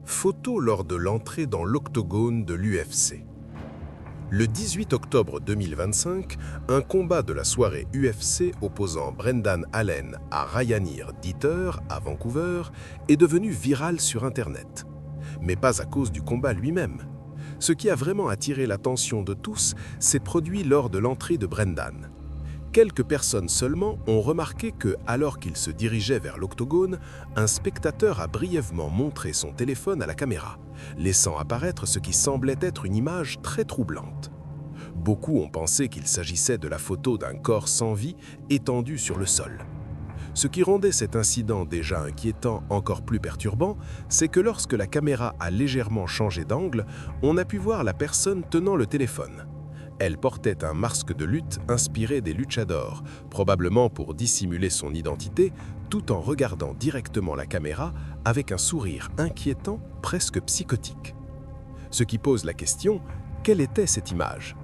Photo lors de l'entrée dans l'octogone de l'UFC. Le 18 octobre 2025, un combat de la soirée UFC opposant Brendan Allen à Ryanir Dieter à Vancouver est devenu viral sur Internet. Mais pas à cause du combat lui-même. Ce qui a vraiment attiré l'attention de tous s'est produit lors de l'entrée de Brendan. Quelques personnes seulement ont remarqué que, alors qu'il se dirigeait vers l'octogone, un spectateur a brièvement montré son téléphone à la caméra, laissant apparaître ce qui semblait être une image très troublante. Beaucoup ont pensé qu'il s'agissait de la photo d'un corps sans vie étendu sur le sol. Ce qui rendait cet incident déjà inquiétant encore plus perturbant, c'est que lorsque la caméra a légèrement changé d'angle, on a pu voir la personne tenant le téléphone. Elle portait un masque de lutte inspiré des luchadors, probablement pour dissimuler son identité, tout en regardant directement la caméra avec un sourire inquiétant, presque psychotique. Ce qui pose la question, quelle était cette image ?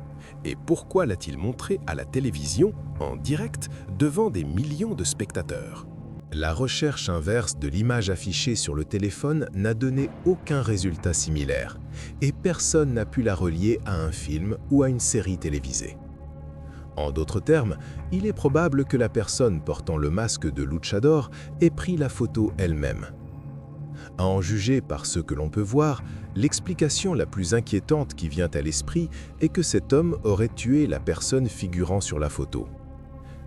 Et pourquoi l'a-t-il montrée à la télévision, en direct, devant des millions de spectateurs ? La recherche inverse de l'image affichée sur le téléphone n'a donné aucun résultat similaire, et personne n'a pu la relier à un film ou à une série télévisée. En d'autres termes, il est probable que la personne portant le masque de luchador ait pris la photo elle-même. À en juger par ce que l'on peut voir, l'explication la plus inquiétante qui vient à l'esprit est que cet homme aurait tué la personne figurant sur la photo.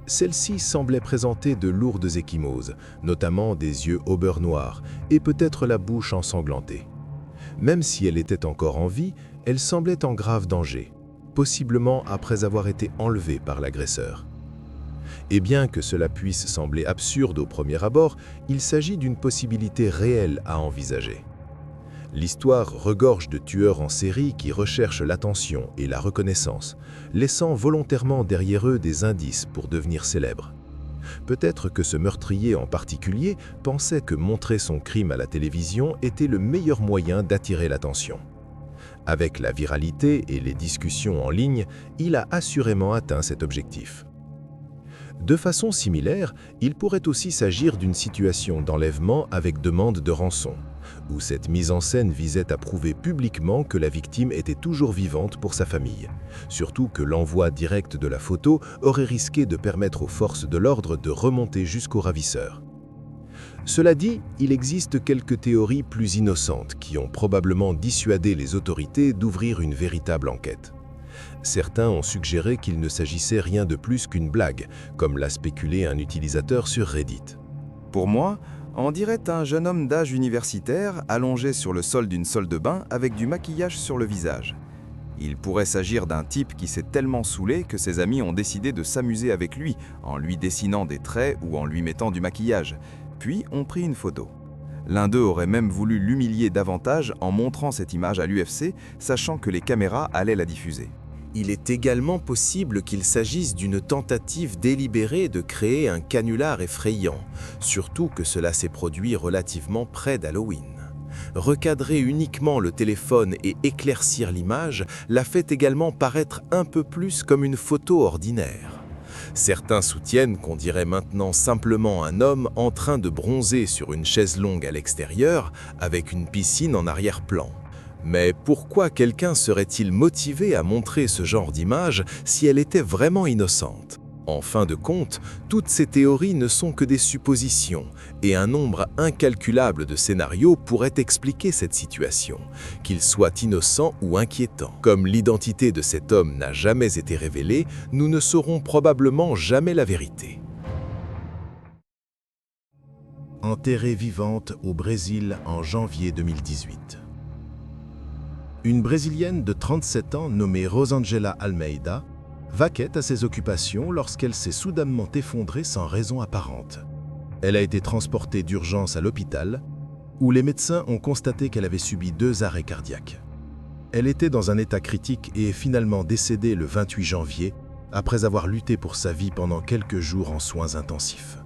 Celle-ci semblait présenter de lourdes ecchymoses, notamment des yeux au beurre noir et peut-être la bouche ensanglantée. Même si elle était encore en vie, elle semblait en grave danger, possiblement après avoir été enlevée par l'agresseur. Et bien que cela puisse sembler absurde au premier abord, il s'agit d'une possibilité réelle à envisager. L'histoire regorge de tueurs en série qui recherchent l'attention et la reconnaissance, laissant volontairement derrière eux des indices pour devenir célèbres. Peut-être que ce meurtrier en particulier pensait que montrer son crime à la télévision était le meilleur moyen d'attirer l'attention. Avec la viralité et les discussions en ligne, il a assurément atteint cet objectif. De façon similaire, il pourrait aussi s'agir d'une situation d'enlèvement avec demande de rançon, où cette mise en scène visait à prouver publiquement que la victime était toujours vivante pour sa famille, surtout que l'envoi direct de la photo aurait risqué de permettre aux forces de l'ordre de remonter jusqu'au ravisseur. Cela dit, il existe quelques théories plus innocentes qui ont probablement dissuadé les autorités d'ouvrir une véritable enquête. Certains ont suggéré qu'il ne s'agissait rien de plus qu'une blague, comme l'a spéculé un utilisateur sur Reddit. Pour moi, on dirait un jeune homme d'âge universitaire allongé sur le sol d'une salle de bain avec du maquillage sur le visage. Il pourrait s'agir d'un type qui s'est tellement saoulé que ses amis ont décidé de s'amuser avec lui en lui dessinant des traits ou en lui mettant du maquillage, puis ont pris une photo. L'un d'eux aurait même voulu l'humilier davantage en montrant cette image à l'UFC, sachant que les caméras allaient la diffuser. Il est également possible qu'il s'agisse d'une tentative délibérée de créer un canular effrayant, surtout que cela s'est produit relativement près d'Halloween. Recadrer uniquement le téléphone et éclaircir l'image la fait également paraître un peu plus comme une photo ordinaire. Certains soutiennent qu'on dirait maintenant simplement un homme en train de bronzer sur une chaise longue à l'extérieur avec une piscine en arrière-plan. Mais pourquoi quelqu'un serait-il motivé à montrer ce genre d'image si elle était vraiment innocente ? En fin de compte, toutes ces théories ne sont que des suppositions, et un nombre incalculable de scénarios pourraient expliquer cette situation, qu'ils soient innocents ou inquiétants. Comme l'identité de cet homme n'a jamais été révélée, nous ne saurons probablement jamais la vérité. Enterrée vivante au Brésil en janvier 2018. Une Brésilienne de 37 ans nommée Rosângela Almeida vaquait à ses occupations lorsqu'elle s'est soudainement effondrée sans raison apparente. Elle a été transportée d'urgence à l'hôpital, où les médecins ont constaté qu'elle avait subi 2 arrêts cardiaques. Elle était dans un état critique et est finalement décédée le 28 janvier, après avoir lutté pour sa vie pendant quelques jours en soins intensifs.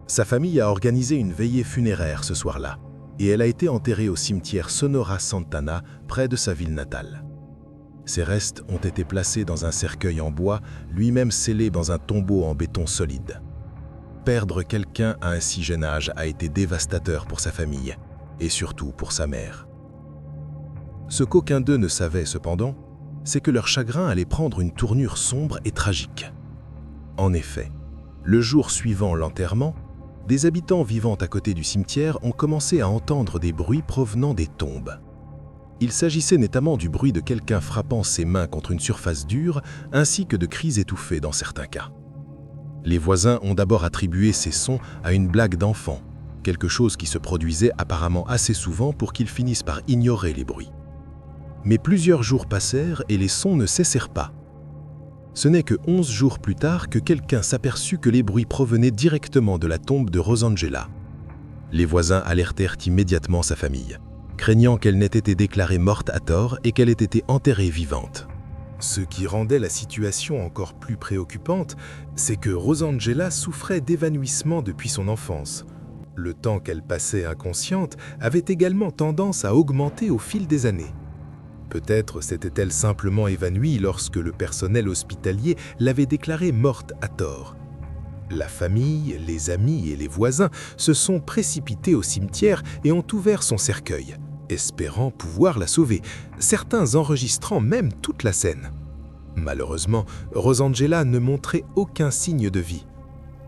Sa famille a organisé une veillée funéraire ce soir-là, et elle a été enterrée au cimetière Sonora Santana, près de sa ville natale. Ses restes ont été placés dans un cercueil en bois, lui-même scellé dans un tombeau en béton solide. Perdre quelqu'un à un si jeune âge a été dévastateur pour sa famille, et surtout pour sa mère. Ce qu'aucun d'eux ne savait cependant, c'est que leur chagrin allait prendre une tournure sombre et tragique. En effet, le jour suivant l'enterrement, des habitants vivant à côté du cimetière ont commencé à entendre des bruits provenant des tombes. Il s'agissait notamment du bruit de quelqu'un frappant ses mains contre une surface dure, ainsi que de cris étouffés dans certains cas. Les voisins ont d'abord attribué ces sons à une blague d'enfant, quelque chose qui se produisait apparemment assez souvent pour qu'ils finissent par ignorer les bruits. Mais plusieurs jours passèrent et les sons ne cessèrent pas. Ce n'est que 11 jours plus tard que quelqu'un s'aperçut que les bruits provenaient directement de la tombe de Rosangela. Les voisins alertèrent immédiatement sa famille, craignant qu'elle n'ait été déclarée morte à tort et qu'elle ait été enterrée vivante. Ce qui rendait la situation encore plus préoccupante, c'est que Rosangela souffrait d'évanouissement depuis son enfance. Le temps qu'elle passait inconsciente avait également tendance à augmenter au fil des années. Peut-être s'était-elle simplement évanouie lorsque le personnel hospitalier l'avait déclarée morte à tort. La famille, les amis et les voisins se sont précipités au cimetière et ont ouvert son cercueil, espérant pouvoir la sauver, certains enregistrant même toute la scène. Malheureusement, Rosangela ne montrait aucun signe de vie.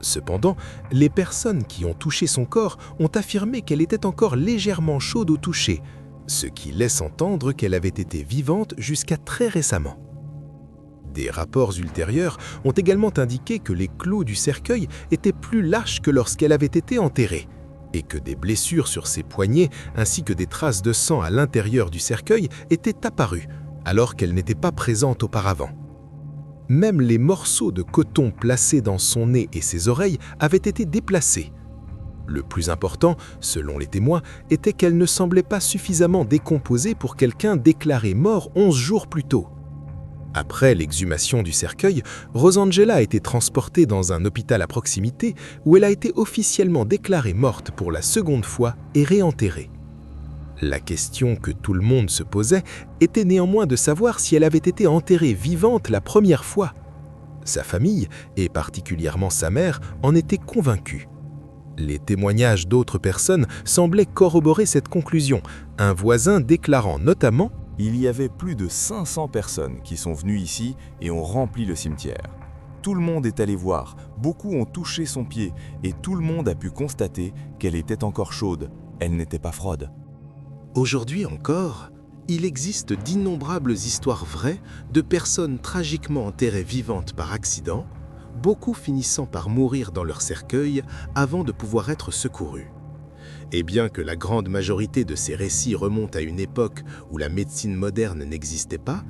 Cependant, les personnes qui ont touché son corps ont affirmé qu'elle était encore légèrement chaude au toucher, ce qui laisse entendre qu'elle avait été vivante jusqu'à très récemment. Des rapports ultérieurs ont également indiqué que les clous du cercueil étaient plus lâches que lorsqu'elle avait été enterrée, et que des blessures sur ses poignets ainsi que des traces de sang à l'intérieur du cercueil étaient apparues, alors qu'elles n'étaient pas présentes auparavant. Même les morceaux de coton placés dans son nez et ses oreilles avaient été déplacés. Le plus important, selon les témoins, était qu'elle ne semblait pas suffisamment décomposée pour quelqu'un déclaré mort 11 jours plus tôt. Après l'exhumation du cercueil, Rosangela a été transportée dans un hôpital à proximité où elle a été officiellement déclarée morte pour la seconde fois et réenterrée. La question que tout le monde se posait était néanmoins de savoir si elle avait été enterrée vivante la première fois. Sa famille, et particulièrement sa mère, en étaient convaincus. Les témoignages d'autres personnes semblaient corroborer cette conclusion, un voisin déclarant notamment « Il y avait plus de 500 personnes qui sont venues ici et ont rempli le cimetière. Tout le monde est allé voir, beaucoup ont touché son pied et tout le monde a pu constater qu'elle était encore chaude, elle n'était pas froide. » Aujourd'hui encore, il existe d'innombrables histoires vraies de personnes tragiquement enterrées vivantes par accident, beaucoup finissant par mourir dans leur cercueil avant de pouvoir être secourus. Et bien que la grande majorité de ces récits remontent à une époque où la médecine moderne n'existait pas,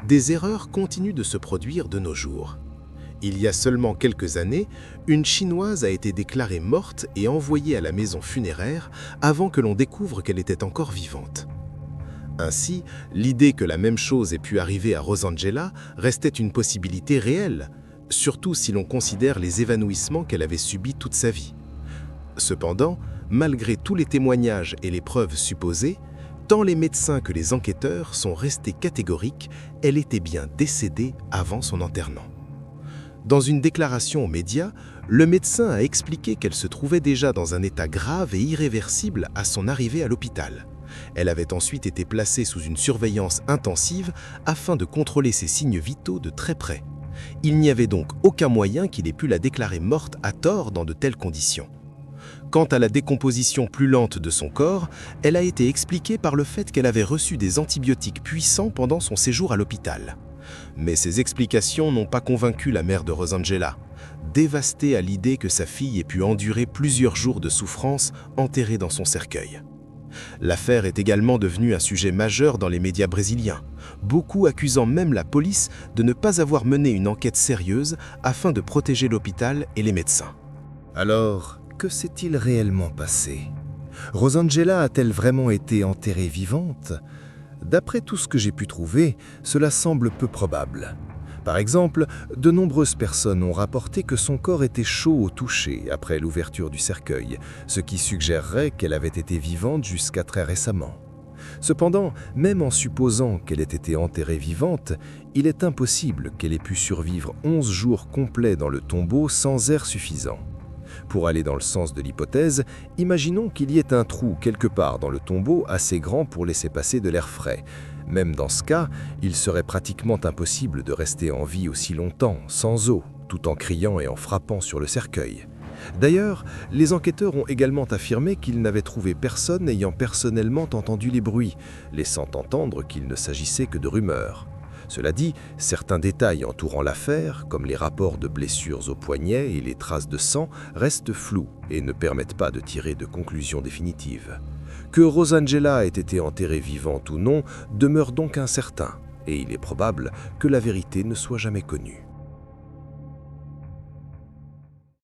des erreurs continuent de se produire de nos jours. Il y a seulement quelques années, une Chinoise a été déclarée morte et envoyée à la maison funéraire avant que l'on découvre qu'elle était encore vivante. Ainsi, l'idée que la même chose ait pu arriver à Rosangela restait une possibilité réelle, surtout si l'on considère les évanouissements qu'elle avait subis toute sa vie. Cependant, malgré tous les témoignages et les preuves supposées, tant les médecins que les enquêteurs sont restés catégoriques, elle était bien décédée avant son enterrement. Dans une déclaration aux médias, le médecin a expliqué qu'elle se trouvait déjà dans un état grave et irréversible à son arrivée à l'hôpital. Elle avait ensuite été placée sous une surveillance intensive afin de contrôler ses signes vitaux de très près. Il n'y avait donc aucun moyen qu'il ait pu la déclarer morte à tort dans de telles conditions. Quant à la décomposition plus lente de son corps, elle a été expliquée par le fait qu'elle avait reçu des antibiotiques puissants pendant son séjour à l'hôpital. Mais ces explications n'ont pas convaincu la mère de Rosangela, dévastée à l'idée que sa fille ait pu endurer plusieurs jours de souffrance enterrée dans son cercueil. L'affaire est également devenue un sujet majeur dans les médias brésiliens, beaucoup accusant même la police de ne pas avoir mené une enquête sérieuse afin de protéger l'hôpital et les médecins. Alors, que s'est-il réellement passé? Rosangela a-t-elle vraiment été enterrée vivante? D'après tout ce que j'ai pu trouver, cela semble peu probable. Par exemple, de nombreuses personnes ont rapporté que son corps était chaud au toucher après l'ouverture du cercueil, ce qui suggérerait qu'elle avait été vivante jusqu'à très récemment. Cependant, même en supposant qu'elle ait été enterrée vivante, il est impossible qu'elle ait pu survivre 11 jours complets dans le tombeau sans air suffisant. Pour aller dans le sens de l'hypothèse, imaginons qu'il y ait un trou quelque part dans le tombeau assez grand pour laisser passer de l'air frais. Même dans ce cas, il serait pratiquement impossible de rester en vie aussi longtemps, sans eau, tout en criant et en frappant sur le cercueil. D'ailleurs, les enquêteurs ont également affirmé qu'ils n'avaient trouvé personne ayant personnellement entendu les bruits, laissant entendre qu'il ne s'agissait que de rumeurs. Cela dit, certains détails entourant l'affaire, comme les rapports de blessures au poignet et les traces de sang, restent flous et ne permettent pas de tirer de conclusions définitives. Que Rosangela ait été enterrée vivante ou non demeure donc incertain, et il est probable que la vérité ne soit jamais connue.